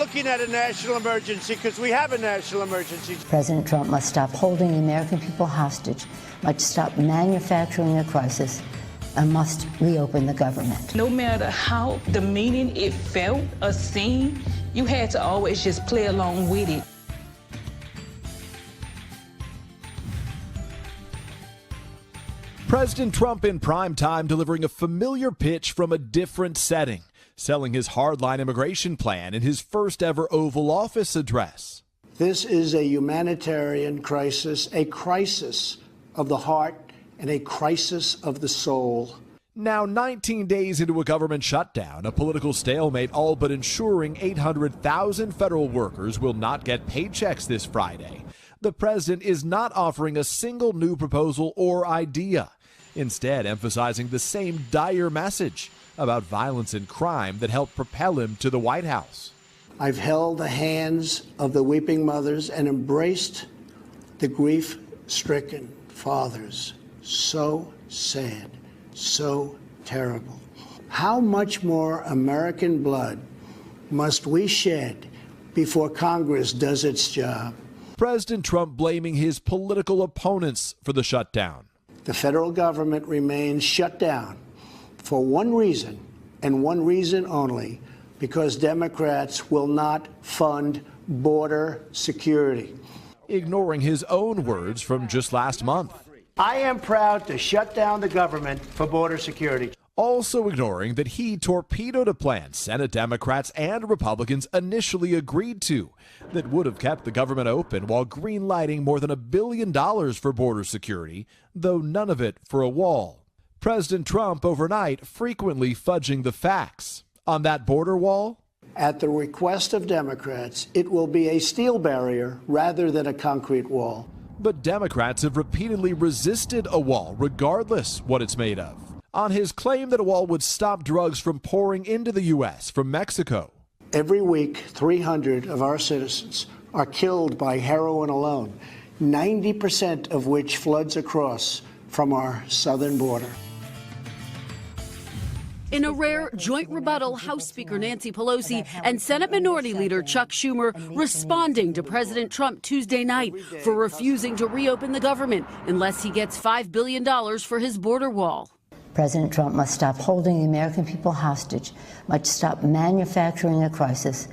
looking at a national emergency because we have a national emergency. President Trump must stop holding the American people hostage, must stop manufacturing a crisis, and must reopen the government. No matter how demeaning it felt, a scene, you had to always just play along with it. President Trump in prime time delivering a familiar pitch from a different setting, selling his hardline immigration plan in his first ever Oval Office address. This is a humanitarian crisis, a crisis of the heart and a crisis of the soul. Now 19 days into a government shutdown, a political stalemate all but ensuring 800,000 federal workers will not get paychecks this Friday. The president is not offering a single new proposal or idea, instead emphasizing the same dire message about violence and crime that helped propel him to the White House. I've held the hands of the weeping mothers and embraced the grief-stricken fathers. So sad, so terrible. How much more American blood must we shed before Congress does its job? President Trump blaming his political opponents for the shutdown. The federal government remains shut down for one reason, and one reason only, because Democrats will not fund border security. Ignoring his own words from just last month. I am proud to shut down the government for border security. Also ignoring that he torpedoed a plan Senate Democrats and Republicans initially agreed to that would have kept the government open while greenlighting more than $1 billion for border security, though none of it for a wall. President Trump overnight frequently fudging the facts. On that border wall, at the request of Democrats, it will be a steel barrier rather than a concrete wall. But Democrats have repeatedly resisted a wall, regardless what it's made of. On his claim that a wall would stop drugs from pouring into the U.S. from Mexico. Every week, 300 of our citizens are killed by heroin alone, 90% of which floods across from our southern border. In a rare joint rebuttal, House Speaker Nancy Pelosi and Senate Minority Leader Chuck Schumer responding to President Trump Tuesday night for refusing to reopen the government unless he gets $5 billion for his border wall. President Trump must stop holding the American people hostage, must stop manufacturing a crisis,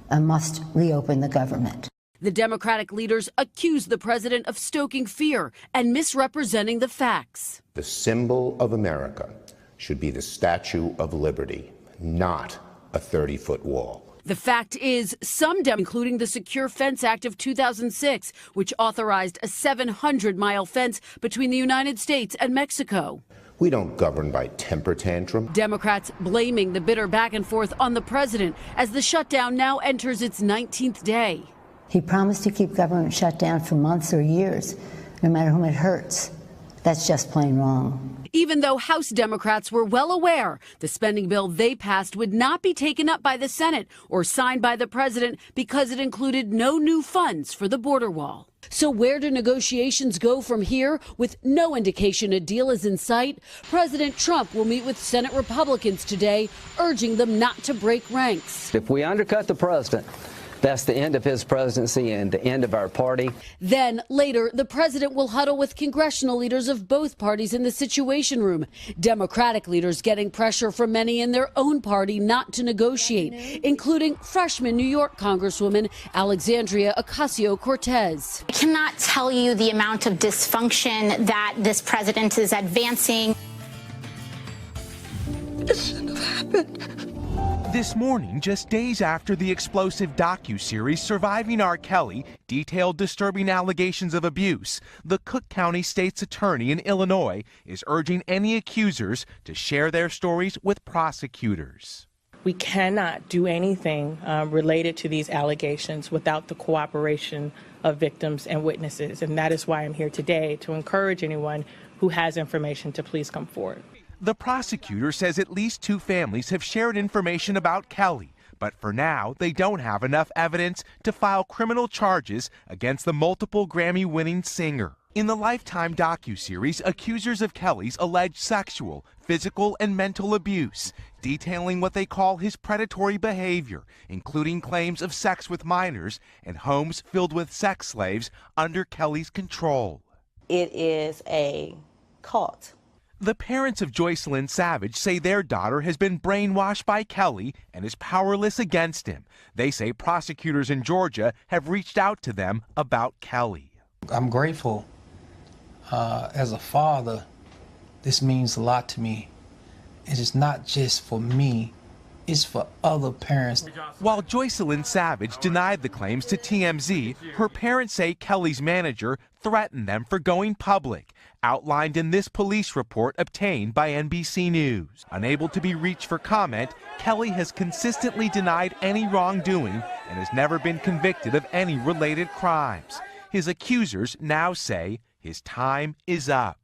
and must reopen the government. The Democratic leaders accused the president of stoking fear and misrepresenting the facts. The symbol of America should be the Statue of Liberty, not a 30-foot wall. The fact is, some Dems, including the Secure Fence Act of 2006, which authorized a 700-mile fence between the United States and Mexico. We don't govern by temper tantrum. Democrats blaming the bitter back and forth on the president as the shutdown now enters its 19th day. He promised to keep government shut down for months or years, no matter whom it hurts. That's just plain wrong. Even though House Democrats were well aware the spending bill they passed would not be taken up by the Senate or signed by the president because it included no new funds for the border wall. So where do negotiations go from here? With no indication a deal is in sight, President Trump will meet with Senate Republicans today, urging them not to break ranks. If we undercut the president, that's the end of his presidency and the end of our party. Then later, the president will huddle with congressional leaders of both parties in the Situation Room. Democratic leaders getting pressure from many in their own party not to negotiate, including freshman New York Congresswoman Alexandria Ocasio-Cortez. I cannot tell you the amount of dysfunction that this president is advancing. This shouldn't have happened. This morning, just days after the explosive DOCUSERIES Surviving R. Kelly detailed disturbing allegations of abuse, the Cook County State's Attorney in Illinois is urging any accusers to share their stories with prosecutors. We cannot do anything related to these allegations without the cooperation of victims and witnesses, and that is why I'm here today, to encourage anyone who has information to please come forward. The prosecutor says at least 2 families have shared information about Kelly, but for now they don't have enough evidence to file criminal charges against the multiple Grammy-winning singer. In the Lifetime docuseries, accusers of Kelly's alleged sexual, physical, and mental abuse, detailing what they call his predatory behavior, including claims of sex with minors and homes filled with sex slaves under Kelly's control. It is a cult. The parents of JOYCELYN Savage say their daughter has been brainwashed by Kelly and is powerless against him. They say prosecutors in Georgia have reached out to them about Kelly. I'm grateful. As a father, this means a lot to me. It is not just for me, it's for other parents. While JOYCELYN Savage denied the claims to TMZ, her parents say Kelly's manager threatened them for going public, outlined in this police report obtained by NBC News. Unable to be reached for comment, Kelly has consistently denied any wrongdoing and has never been convicted of any related crimes. His accusers now say his time is up.